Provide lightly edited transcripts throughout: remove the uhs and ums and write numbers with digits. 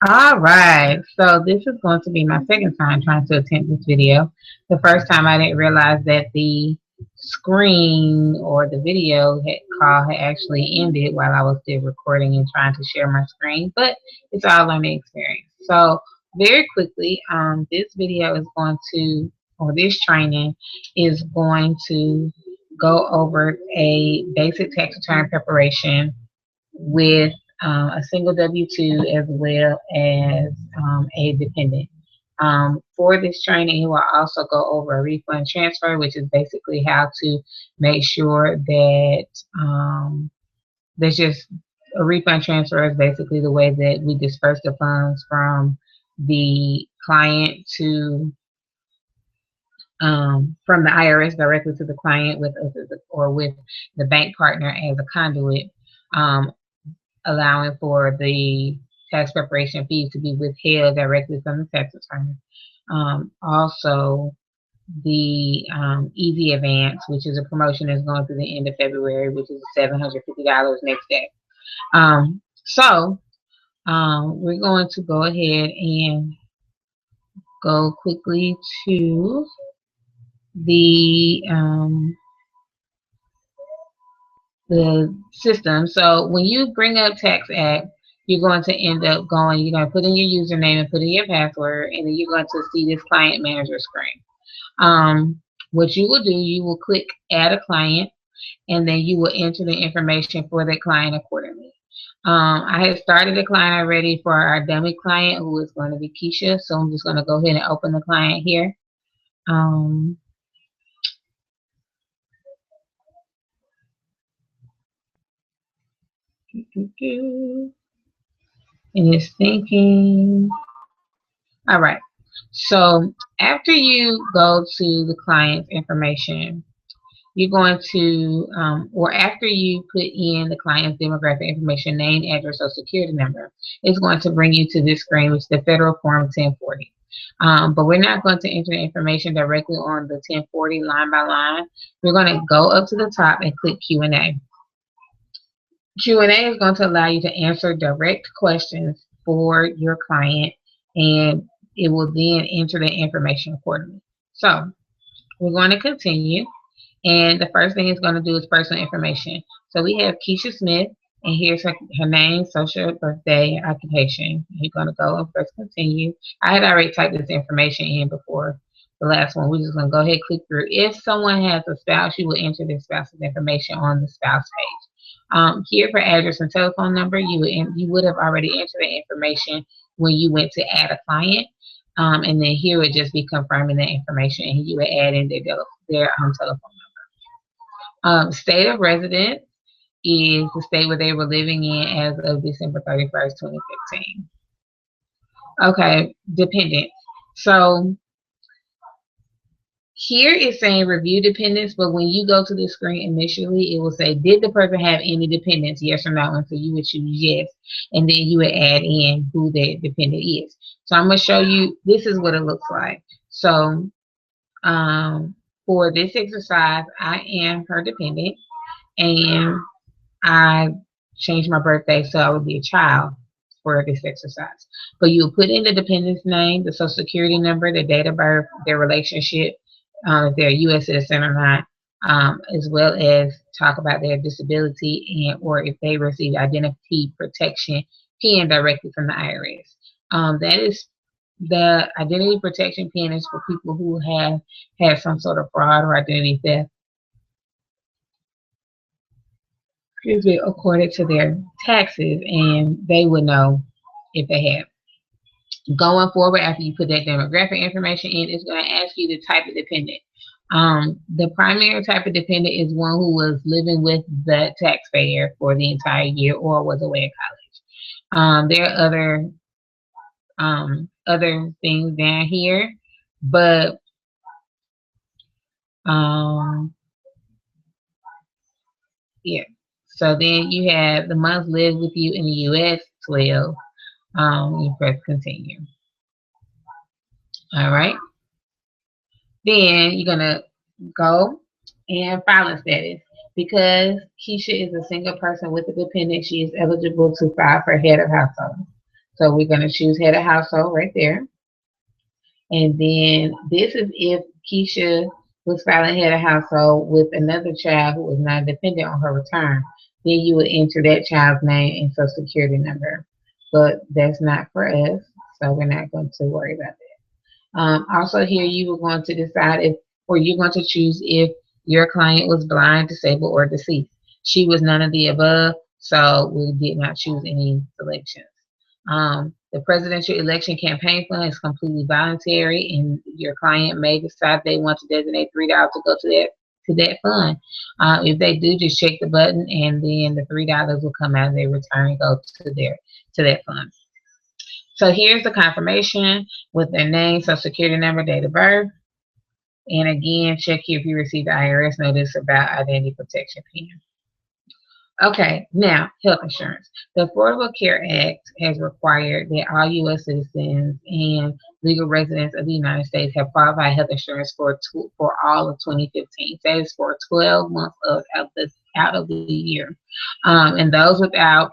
All right, so this is going to be my second time trying to attempt this video. The first time I didn't realize that the screen or the call had actually ended while I was still recording and trying to share my screen, but it's all learning experience. So very quickly, this video is going to, or this training is going to go over a basic tax return preparation with a single W-2 as well as a dependent. For this training, he will also go over a refund transfer, which is basically how to make sure that there's just a refund transfer is basically the way that we disperse the funds from the client to from the IRS directly to the client with us or with the bank partner as a conduit. Um, Allowing for the tax preparation fees to be withheld directly from the tax return. Also, the Easy Advance, which is a promotion that's going through the end of February, which is $750 next day. We're going to go ahead and go quickly to the system. So when you bring up Tax Act, you're going to end up you're going to put in your username and put in your password, and then you're going to see this client manager screen. What you will do, you will click add a client, and then you will enter the information for that client accordingly. I have started a client already for our dummy client, who is going to be Keisha, so I'm just going to go ahead and open the client here. And it's thinking. All right. So after you go to the client's information, you're going to, or after you put in the client's demographic information, name, address, or security number, it's going to bring you to this screen, which is the federal form 1040. But we're not going to enter the information directly on the 1040 line by line. We're going to go up to the top and click Q&A. Q&A is going to allow you to answer direct questions for your client, and it will then enter the information accordingly. So we're going to continue, and the first thing it's going to do is personal information. So we have Keisha Smith, and here's her name, social, birthday, occupation. You're going to go and press continue. I had already typed this information in before the last one. We're just going to go ahead and click through. If someone has a spouse, you will enter their spouse's information on the spouse page. Here for address and telephone number, you would have already entered the information when you went to add a client, and then here would just be confirming the information, and you would add in their telephone number. State of residence is the state where they were living in as of December 31st, 2015. Okay, dependents. So here it's saying review dependents, but when you go to the screen initially, it will say, did the person have any dependents, yes or no? And so you would choose yes, and then you would add in who the dependent is. So I'm going to show you, this is what it looks like. So for this exercise, I am her dependent, and I changed my birthday so I would be a child for this exercise. But you'll put in the dependent's name, the social security number, the date of birth, their relationship, if they're a U.S. citizen or not, as well as talk about their disability and or if they receive identity protection PIN directly from the IRS. That is the identity protection PIN is for people who have had some sort of fraud or identity theft, according to their taxes, and they would know if they have. Going forward, after you put that demographic information in, it's going to ask you the type of dependent. The primary type of dependent is one who was living with the taxpayer for the entire year or was away at college. There are other things down here, but yeah. So then you have the months lived with you in the U.S. 12. You press continue. All right. Then you're gonna go and filing status. Because Keisha is a single person with a dependent, she is eligible to file for head of household. So we're going to choose head of household right there. And then this is if Keisha was filing head of household with another child who was not dependent on her return. Then you would enter that child's name and social security number. But that's not for us, so we're not going to worry about that. Also here you were going to decide if, or you're going to choose if your client was blind, disabled, or deceased. She was none of the above, so we did not choose any selections. The presidential election campaign fund is completely voluntary, and your client may decide they want to designate $3 to go to that fund. If they do, just check the button, and then the $3 will come out of their return and go to that fund. So here's the confirmation with their name, social security number, date of birth, and again, check here if you received the IRS notice about identity protection PIN. Okay, now health insurance. The Affordable Care Act has required that all U.S. citizens and legal residents of the United States have qualified health insurance for all of 2015. That is for 12 months out of the year, and those without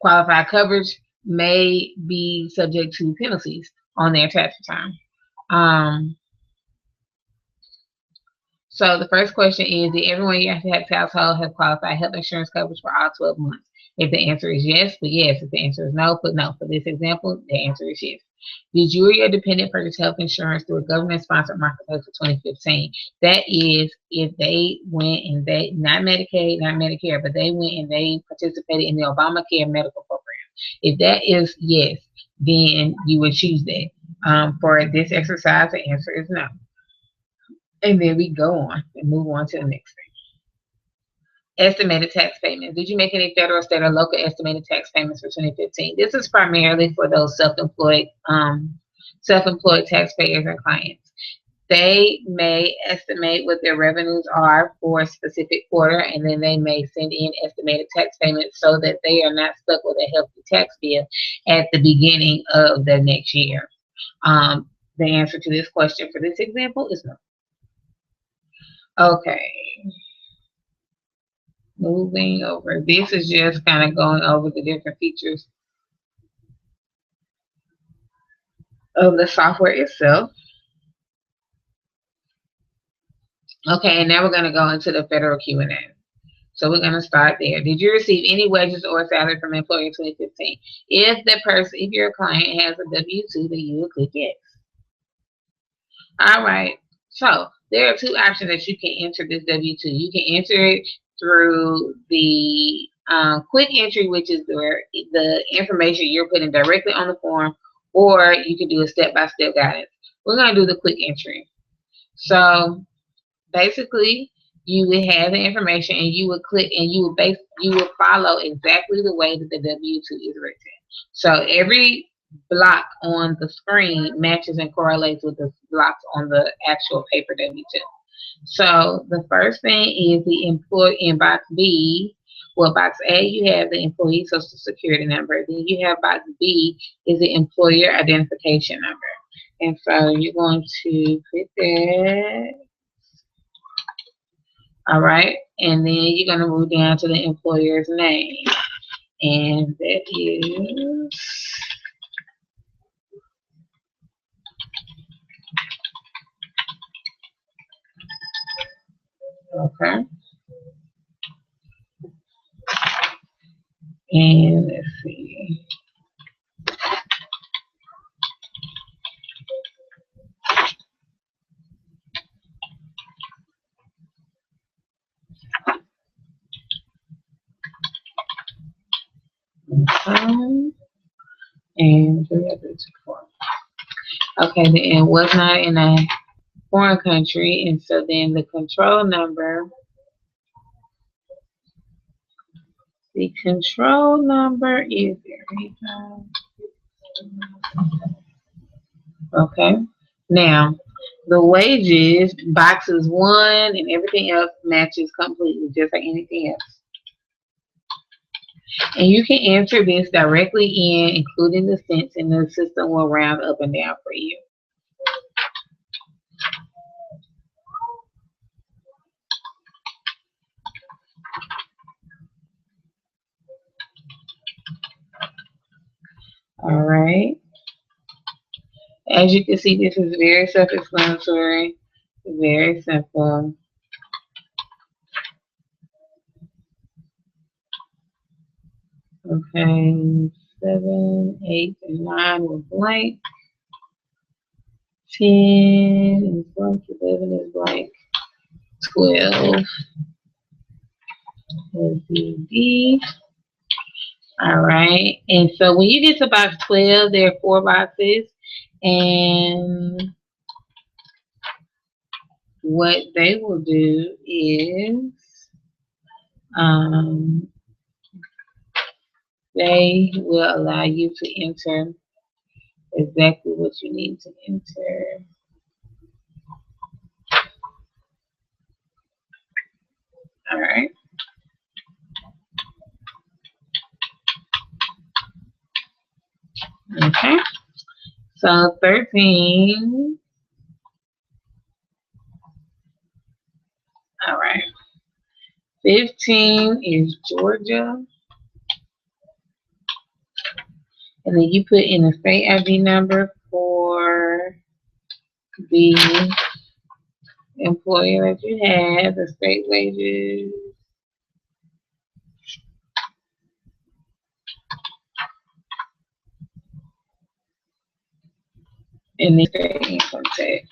qualified coverage may be subject to penalties on their tax return. Um, So the first question is, did everyone in your tax household have qualified health insurance coverage for all 12 months? If the answer is yes, put yes. If the answer is no, put no. For this example, the answer is yes. Did you or your dependent purchase health insurance through a government-sponsored marketplace for 2015? That is, if they went and they, not Medicaid, not Medicare, but they went and they participated in the Obamacare medical program. If that is yes, then you would choose that. For this exercise, the answer is no. And then we go on and move on to the next thing. Estimated tax payments. Did you make any federal, state, or local estimated tax payments for 2015? This is primarily for those self-employed taxpayers and clients. They may estimate what their revenues are for a specific quarter, and then they may send in estimated tax payments so that they are not stuck with a hefty tax bill at the beginning of the next year. The answer to this question for this example is no. Okay. Moving over. This is just kind of going over the different features of the software itself. Okay, and now we're going to go into the federal Q&A. So we're going to start there. Did you receive any wages or salary from an employer in 2015? If your client has a W-2, then you will click yes. All right. So there are two options that you can enter this W-2. You can enter it through the quick entry, which is the information you're putting directly on the form, or you can do a step-by-step guidance. We're going to do the quick entry. So basically, you would have the information, and you would click, and you would follow exactly the way that the W-2 is written. So every block on the screen matches and correlates with the blocks on the actual paper W-2. So the first thing is the employee in box B. Well, box A, you have the employee social security number. Then you have box B is the employer identification number. And so you're going to put that. All right. And then you're going to move down to the employer's name. And that is okay. And let's see. And okay, and was not in a foreign country, and so then the control number. The control number is there. Okay. Now, the wages, boxes 1 and everything else matches completely, just like anything else. And you can enter this directly in, including the cents, and the system will round up and down for you. All right. As you can see, this is very self-explanatory, very simple. Okay, 7, 8, and 9 were blank. 10 is blank, 11 is blank, 12 is the D. All right, and so when you get to box 12, there are 4 boxes, and what they will do is um, they will allow you to enter exactly what you need to enter. All right. Okay. So 13. All right. 15 is Georgia. And then you put in the state ID number for the employer that you have, the state wages, and the state income tax.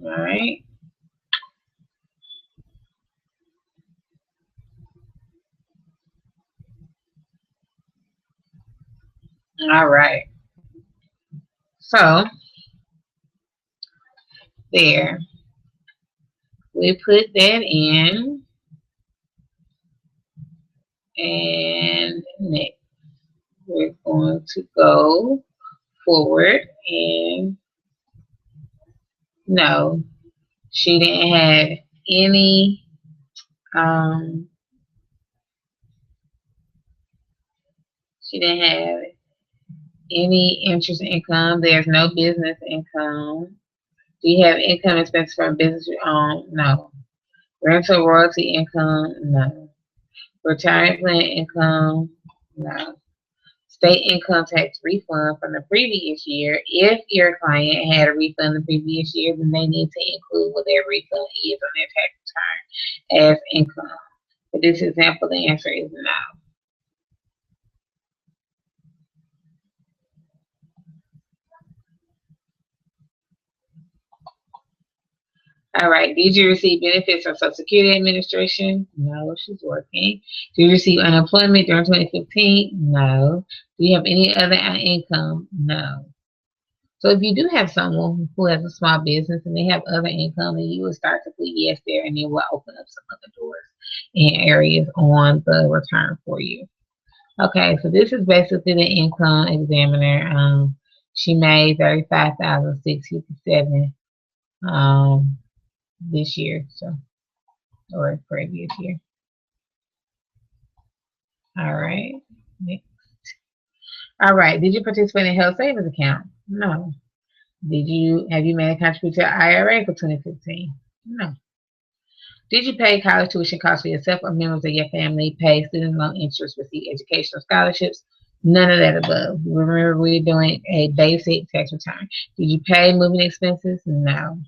All right. All right. So there. We put that in, and next we're going to go forward, and no, she didn't have any she didn't have any interest income. There's no business income. Do you have income expenses from business you own? No. Rental royalty income? No. Retirement plan income? No. State income tax refund from the previous year. If your client had a refund the previous year, then they need to include what their refund is on their tax return as income. For this example, the answer is no. All right. Did you receive benefits from Social Security Administration? No, she's working. Did you receive unemployment during 2015? No. Do you have any other income? No. So if you do have someone who has a small business and they have other income, then you will start to put yes there, and it will open up some other doors and areas on the return for you. Okay, so this is basically the income examiner. She made 35,657 this year, so or previous year. All right. Next. All right. Did you participate in health savings account? No. Have you made a contribution to IRA for 2015? No. Did you pay college tuition costs for yourself or members of your family, pay student loan interest, receive educational scholarships? None of that above. Remember, we're doing a basic tax return. Did you pay moving expenses? No.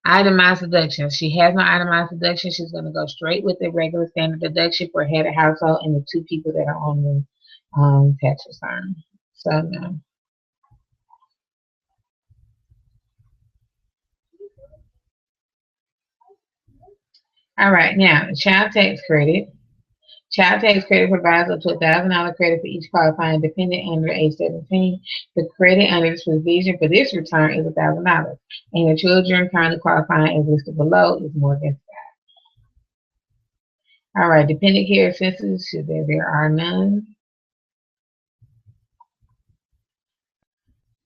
Itemized deductions. She has no itemized deduction. She's going to go straight with the regular standard deduction for head of household and the 2 people that are on the tax return. So, no. All right, now, child tax credit. Child tax credit provides up to $1,000 credit for each qualifying dependent under age 17. The credit under this provision for this return is $1,000, and the children currently qualifying as listed below is more than that. All right, dependent care expenses, there are none.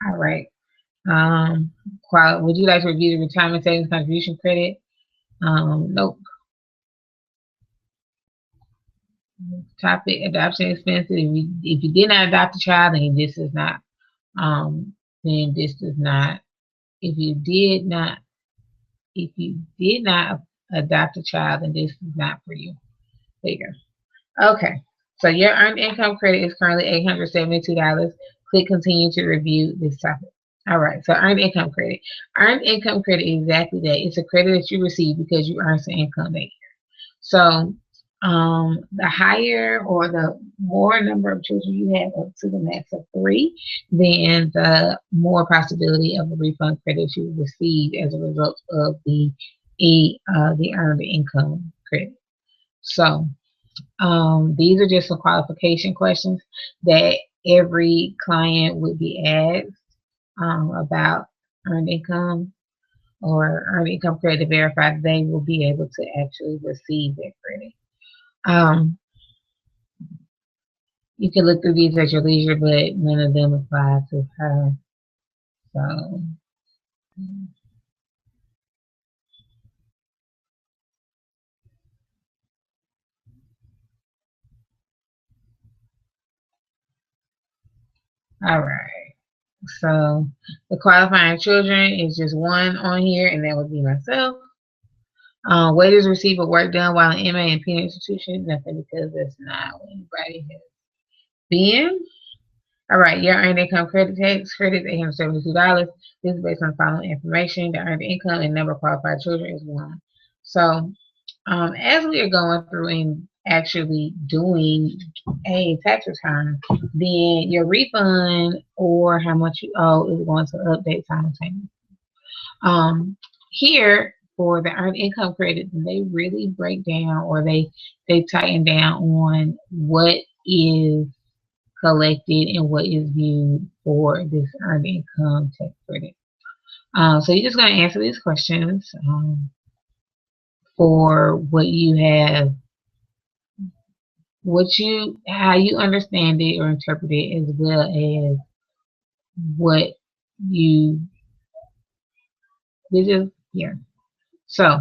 All right. Would you like to review the retirement savings contribution credit? Nope. Topic adoption expenses. If you did not adopt a child, then this is not. Then this does not. If you did not adopt a child, then this is not for you. There you go. Okay. So your earned income credit is currently $872. Click continue to review this topic. All right, so earned income credit. Earned income credit is exactly that. It's a credit that you receive because you earned some income that year. So the higher or the more number of children you have, up to the max of 3, then the more possibility of a refund credit you receive as a result of the earned income credit. So these are just some qualification questions that every client would be asked about earned income or earned income credit to verify that they will be able to actually receive that credit. You can look through these at your leisure, but none of them apply to her. So, all right. So, the qualifying children is just one on here, and that would be myself. Waiters receive a work done while an MA in penal institution. Nothing, because that's not what anybody has been. All right, your earned income credit tax credit is $872. This is based on the following information. The earned income and number of qualified children is 1. So, as we are going through and actually doing a tax return, then your refund or how much you owe is going to update simultaneously. Here for the earned income credit, they really break down, or they tighten down on what is collected and what is viewed for this earned income tax credit. So you're just going to answer these questions for what you have, how you understand it or interpret it, as well as what you this is here. So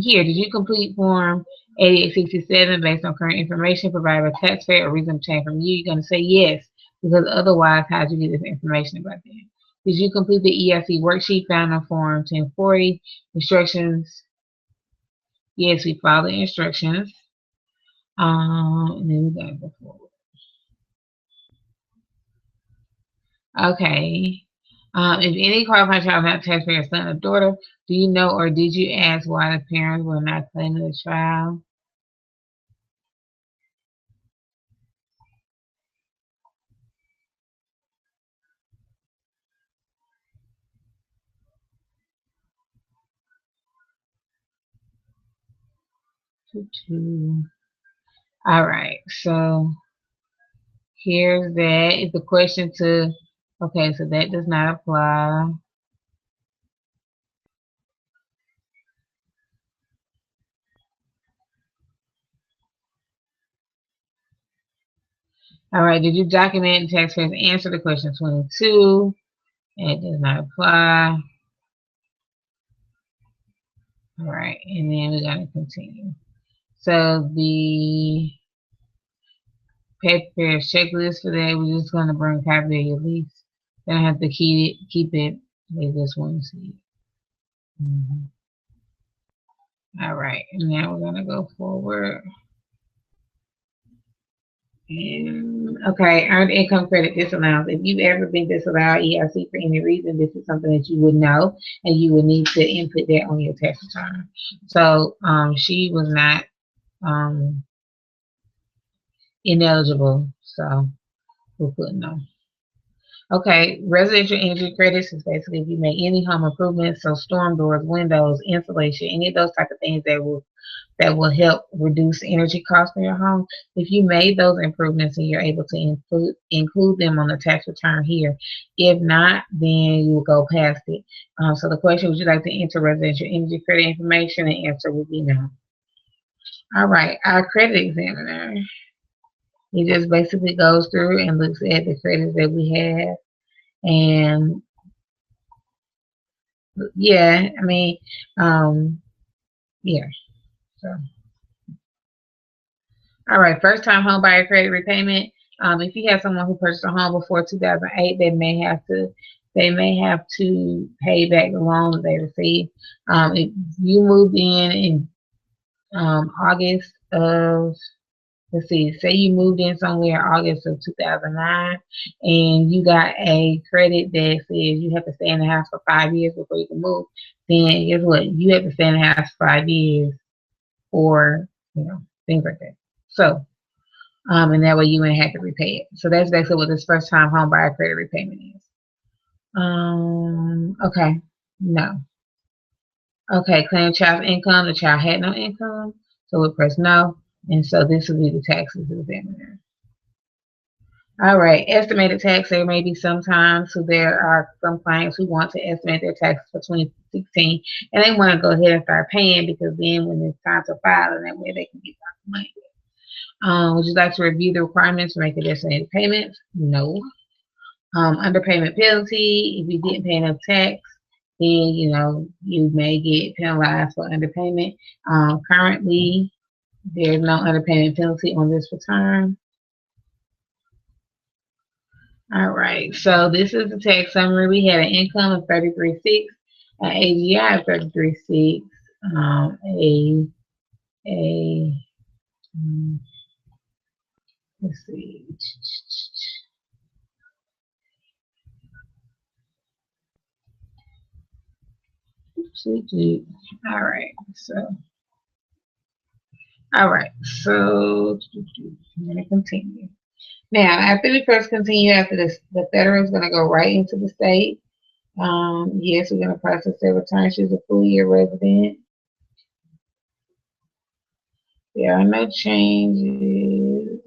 here, did you complete form 8867 based on current information provided by taxpayer or reason obtained from you? You're going to say yes, because otherwise, how did you get this information about that? Did you complete the EIC worksheet found on form 1040? Instructions? Yes, we followed the instructions. And then we got to go forward. Okay. If any qualified child not taxpayer son or daughter, do you know or did you ask why the parents were not claiming the child? All right, so here's that. It's a question to, okay, so that does not apply. All right, did you document the taxpayer's answer to question 22? It does not apply. All right, and then we gotta continue. So the taxpayer checklist for that, we're just gonna bring a copy of your lease. Then I have to keep it. They just want to see it. All right, and now we're gonna go forward. Okay, earned income credit disallowance. If you've ever been disallowed EIC for any reason, this is something that you would know, and you would need to input that on your tax return. So she was not ineligible, so we'll put no. Okay, residential energy credits is basically if you make any home improvements, so storm doors, windows, insulation, any of those type of things that will help reduce energy costs in your home. If you made those improvements and you're able to include them on the tax return here. If not, then you will go past it. So the question, would you like to enter residential energy credit information? The answer would be no. All right, our credit examiner. He just basically goes through and looks at the credits that we have. And yeah, I mean, yeah. So, all right, first time home buyer credit repayment. If you have someone who purchased a home before 2008, they may have to pay back the loan that they received. If you moved in August of let's see, say you moved in somewhere August of 2009 and you got a credit that says you have to stay in the house for 5 years before you can move, then guess what? You have to stay in the house for 5 years or, things like that. So, and that way you wouldn't have to repay it. So that's basically what this first time home buyer credit repayment is. Okay, no. Okay, claim child's income. The child had no income, so we'll press no. And so this will be the taxes examiner. All right, estimated tax. There may be sometimes, so there are some clients who want to estimate their taxes for 2016, and they want to go ahead and start paying because then when it's time to file, and that way they can get the money. Would you like to review the requirements to make the estimated payments? No. Underpayment penalty. If you didn't pay enough tax, then you may get penalized for underpayment. Currently, there's no underpayment penalty on this return. All right, so this is the tax summary. We had an income of 33.6, an AGI of 33.6, let's see. All right, so I'm going to continue. Now, after we first continue, after this, the federal is going to go right into the state. Yes, we're going to process their return. She's a full year resident. There are no changes.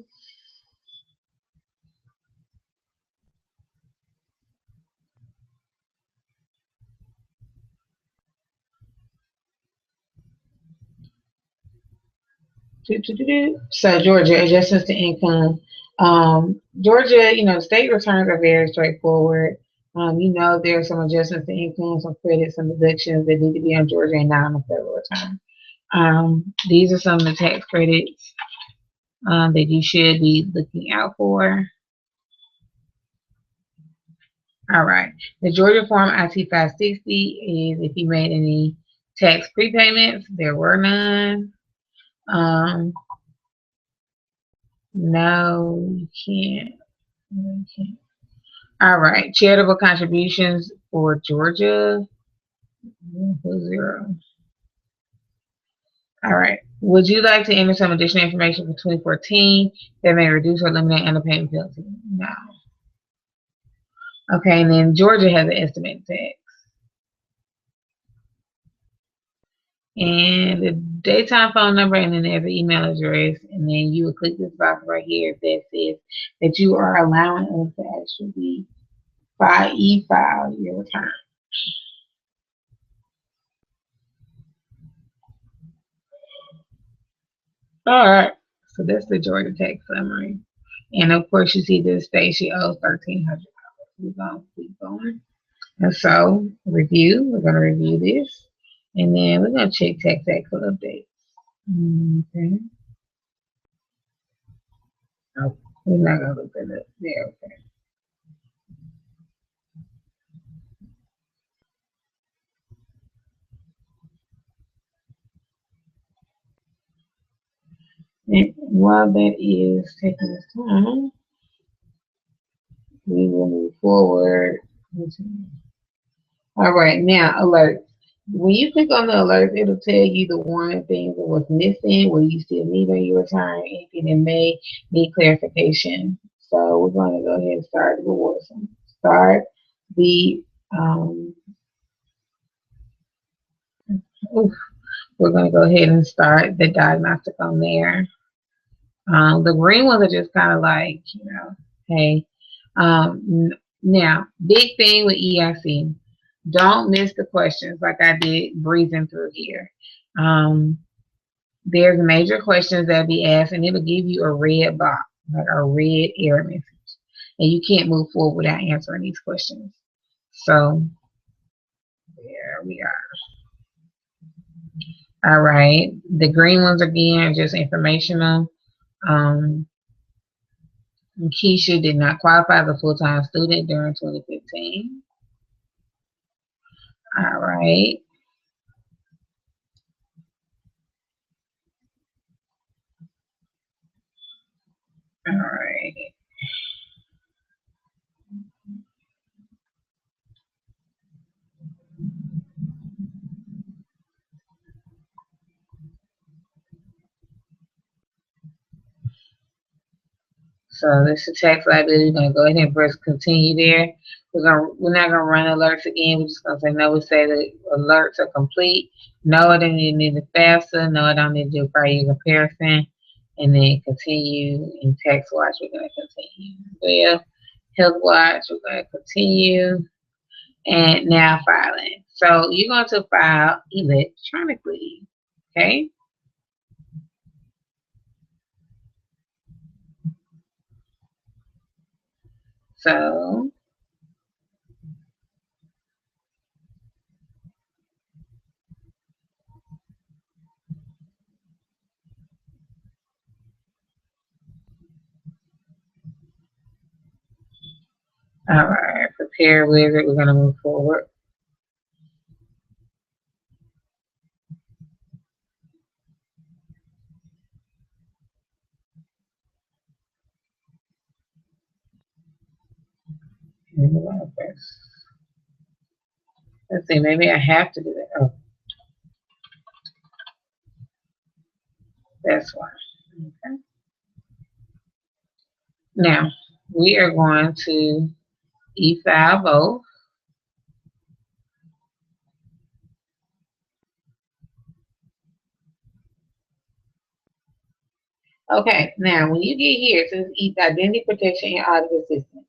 So Georgia, adjustments to income. Georgia, the state returns are very straightforward. There are some adjustments to income, some credits, some deductions that need to be on Georgia and not on the federal return. These are some of the tax credits that you should be looking out for. All right. The Georgia Form IT 560 is if you made any tax prepayments. There were none. No, you can't. All right. Charitable contributions for Georgia. 0. All right. Would you like to enter some additional information for 2014 that may reduce or eliminate underpayment penalty? No. Okay, and then Georgia has an estimated tax. And the daytime phone number, and then there's an email address, and then you would click this box right here that says that you are allowing us to actually e-file your return. All right, so that's the Georgia tax summary, and of course you see this state she owes $1,300. We're gonna keep going, and so review. We're gonna review this, and then we're gonna check tax for updates. Okay. Oh, we're not gonna look at it there. Okay. And while that is taking its time, we will move forward. All right, now alerts. When you click on the alerts, it'll tell you the one thing that was missing, what you still need on your return, anything that may need clarification. So we're going to go ahead and start the reward. Start the we're going to go ahead and start the diagnostic on there. The green ones are just kind of like, hey. Now, big thing with EIC, don't miss the questions like I did breezing through here. There's major questions that be asked, and it'll give you a red box, like a red error message. And you can't move forward without answering these questions. So, there we are. All right. The green ones, again, are just informational. Keisha did not qualify as a full-time student during 2015. All right. All right. So this is tax liability. We're gonna go ahead and press continue there. We're not gonna run alerts again. We're just gonna say no. We say the alerts are complete. No, I don't need the FAFSA. No, I don't need to do prior year comparison. And then continue. In tax watch, we're gonna continue. Well, health watch, we're gonna continue. And now filing. So you're going to file electronically. Okay. So all right, prepare wizard. We're gonna move forward. Let's see, maybe I have to do that. Oh, that's why. Okay. Now we are going to e-file both. Okay, now when you get here, it says identity protection and audit assistance.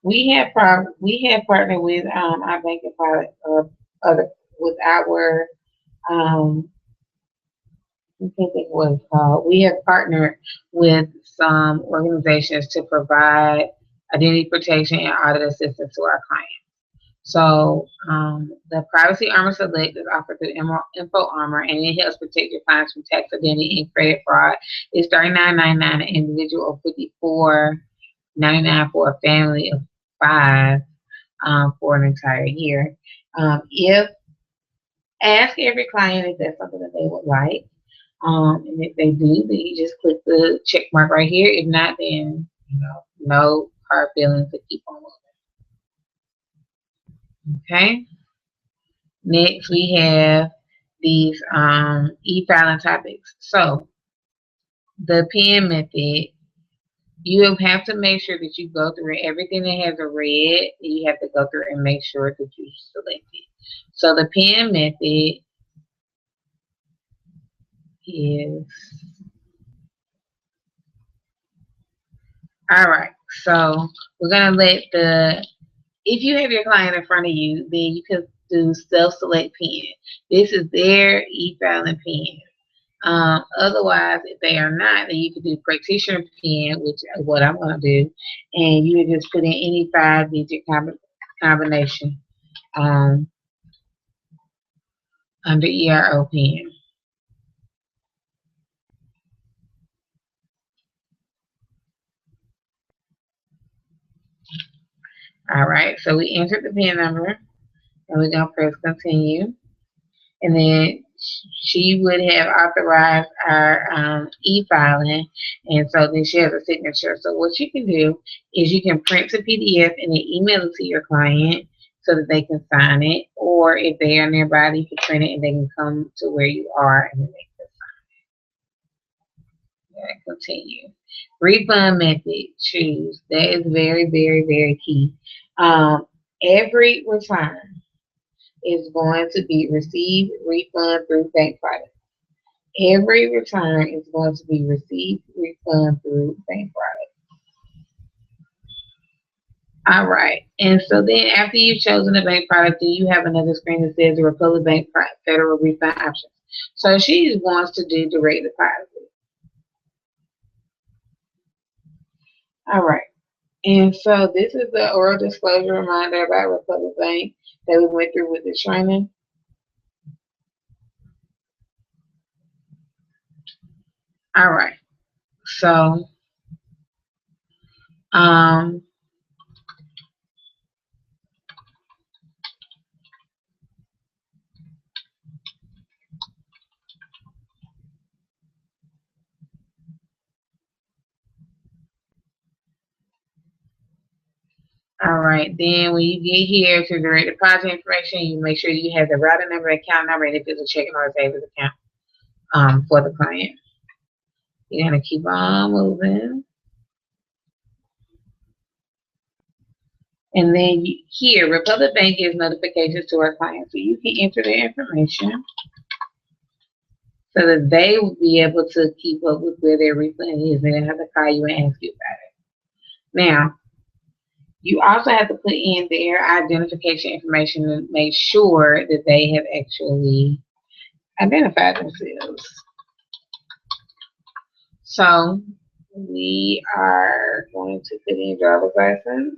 We have partnered with our banking product other with our I can't think what it's called. We have partnered with some organizations to provide identity protection and audit assistance to our clients. So the Privacy Armor Select is offered through Info Armor, and it helps protect your clients from tax identity and credit fraud. It's $39.99 an individual, or $54.99 for a family of 5 for an entire year. If ask every client if that's something that they would like. And if they do, then you just click the check mark right here. If not, then no hard feelings to keep on moving. Okay. Next, we have these e-filing topics. So the PIN method, you have to make sure that you go through everything that has a red. You have to go through and make sure that you select it. So the PIN method is all right. So we're gonna let if you have your client in front of you, then you can do self-select PIN. This is their e-filing PIN. Otherwise, if they are not, then you can do practitioner PIN, which is what I'm going to do, and you would just put in any 5-digit combination under ERO PIN. All right, so we entered the PIN number, and we're going to press continue. And then she would have authorized our e-filing, and so then she has a signature. So what you can do is you can print a PDF and then email it to your client so that they can sign it, or if they are nearby, you can print it and they can come to where you are and then they can sign it. Continue. Refund method, choose. That is very, very, very key. Every return is going to be received refund through bank product. Every return is going to be received refund through bank product. All right. And so then after you've chosen the bank product, do you have another screen that says the Republic Bank Federal Refund Options? So she wants to do direct deposit. All right. And so this is the oral disclosure reminder about Republic Bank that we went through with the training. All right. So um Alright, then when you get here to direct deposit information, you make sure you have the routing number, account number, and if it's a checking or a savings account for the client. You're going to keep on moving. And then here, Republic Bank gives notifications to our clients. So you can enter their information so that they will be able to keep up with where their refund is. They don't have to call you and ask you about it. Now, you also have to put in their identification information to make sure that they have actually identified themselves. So we are going to put in driver's license.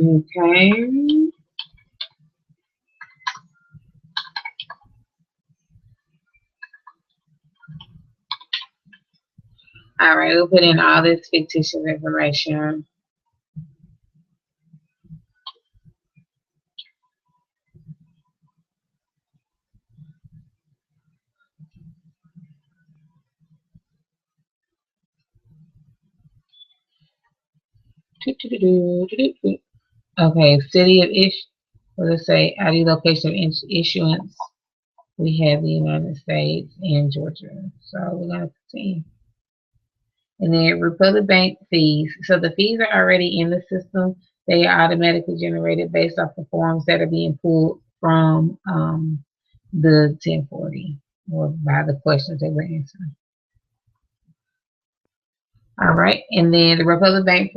Okay. All right, we'll put in all this fictitious information. Okay, city of let's say ID location of issuance. We have the United States and Georgia. So we're going to continue. And then Republic Bank fees. So the fees are already in the system. They are automatically generated based off the forms that are being pulled from the 1040 or by the questions that we're answering. All right, and then the Republic Bank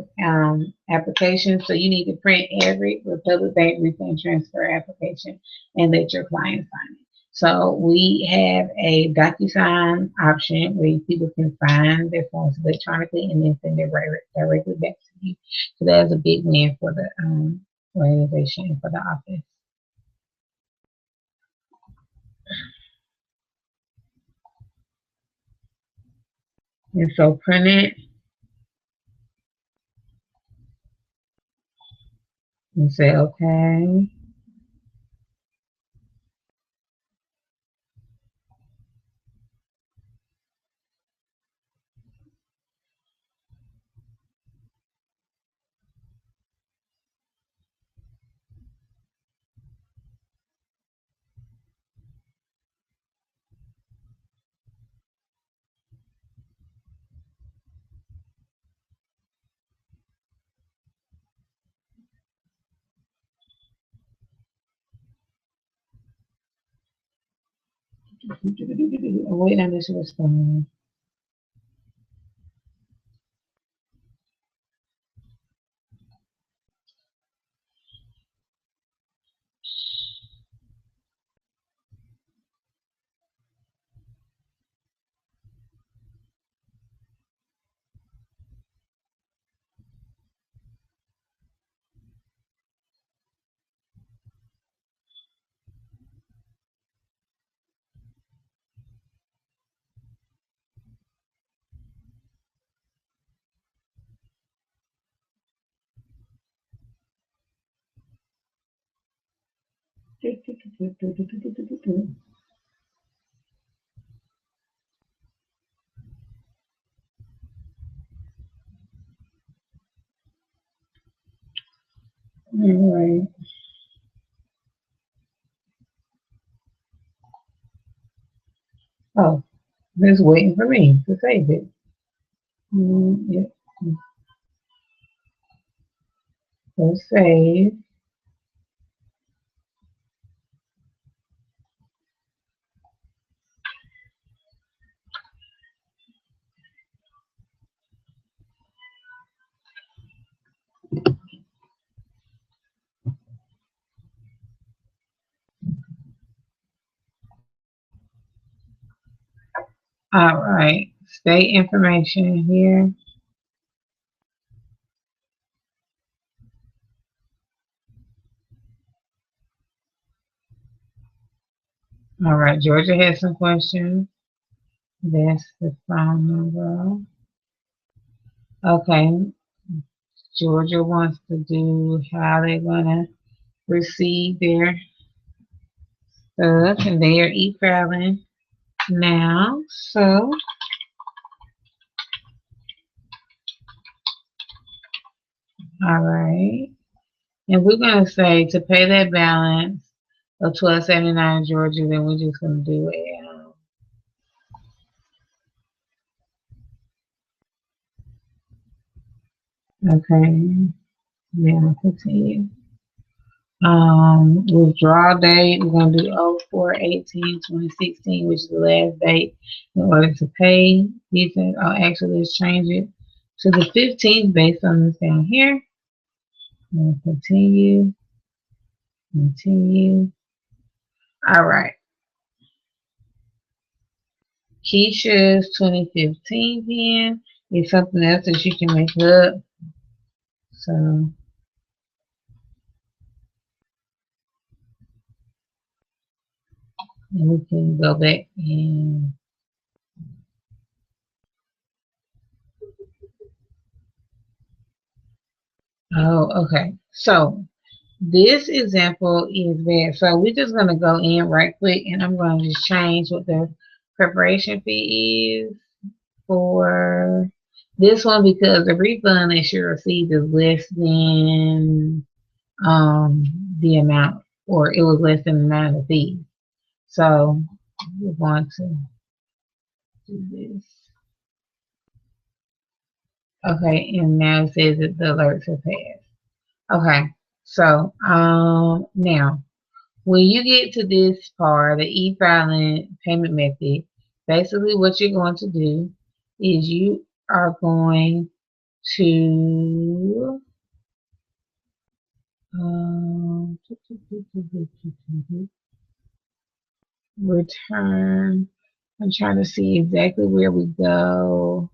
application. So you need to print every Republic Bank refund transfer application and let your client sign it. So we have a DocuSign option where people can sign their forms electronically and then send it directly back to you. So that's a big win for the organization and for the office. And so print it and say okay. Wait on this response. All right. Oh, it's waiting for me to save it. Yep. Let's save. All right. State information here. All right. Georgia has some questions. That's the phone number. Okay. Georgia wants to do how they're going to receive their stuff, and they are e-filing. now. So, all right. And we're going to say to pay that balance of $12.79 Georgia, then we're just going to do it. Okay. Now continue. Withdrawal date, we're going to do 04/18/2016, which is the last date in order to pay. These things, actually, let's change it to the 15th based on this down here. And continue. Continue. All right. Keisha's 2015 pen is something else that you can make up. So, and we can go back and okay. So this example is bad. So we're just gonna go in right quick and I'm gonna just change what the preparation fee is for this one because the refund that you received is less than the amount, or it was less than the amount of the fee. So we're going to do this. Okay, and now it says that the alerts have passed. Okay, so now when you get to this part, the e-filing payment method, basically what you're going to do is you are going to return. I'm trying to see exactly where we go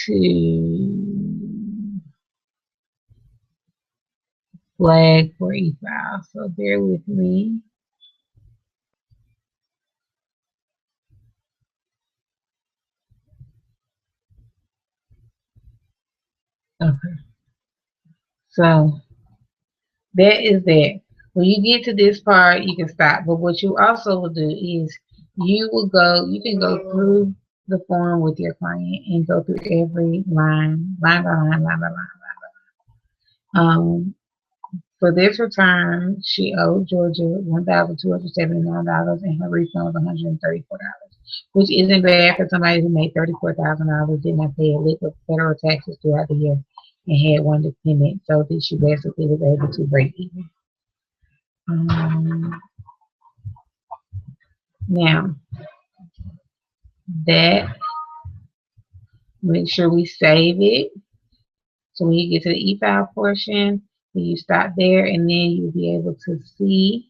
to flag for e-file. So bear with me. Okay. So that is that. When you get to this part, you can stop. But what you also will do is you can go through the form with your client and go through every line by line. For this return, she owed Georgia $1,279 and her refund was $134, which isn't bad for somebody who made $34,000, did not pay a lick of federal taxes throughout the year, and had one dependent, so that she basically was able to break even. Now, that, make sure we save it. So when you get to the e-file portion, you stop there and then you'll be able to see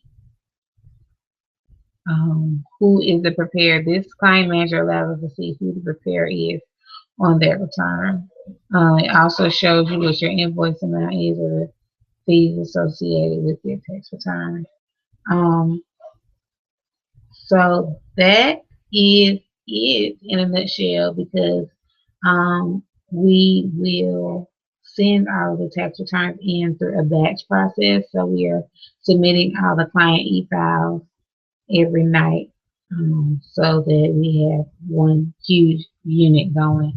who is the preparer. This client manager allows us to see who the preparer is on that return. It also shows you what your invoice amount is or the fees associated with your tax return. So that is it in a nutshell, because we will send all the tax returns in through a batch process. So we are submitting all the client e-files every night, so that we have one huge unit going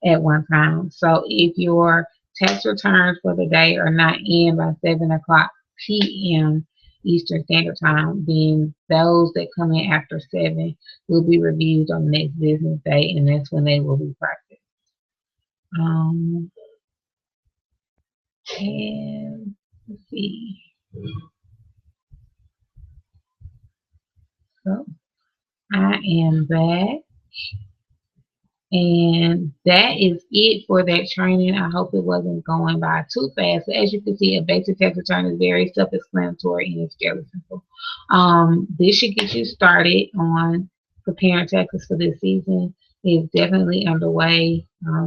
at one time. So if your tax returns for the day are not in by 7 o'clock p.m. Eastern Standard Time, then those that come in after 7 will be reviewed on the next business day, and that's when they will be processed. And let's see. So I am back. And that is it for that training. I hope it wasn't going by too fast. As you can see, a basic tax return is very self-explanatory and it's fairly simple. This should get you started on preparing taxes for this season. It's definitely underway.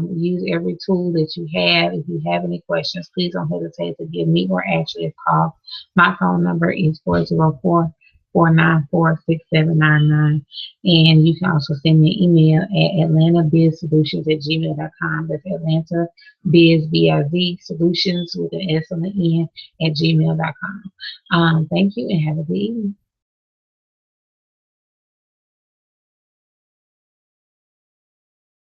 Use every tool that you have. If you have any questions, please don't hesitate to give me or Ashley a call. My phone number is 404-494-6799. And you can also send me an email at atlantabizsolutions@gmail.com. That's Atlanta Biz, B-I-Z, Solutions with an S on the end at gmail.com. Thank you and have a good evening.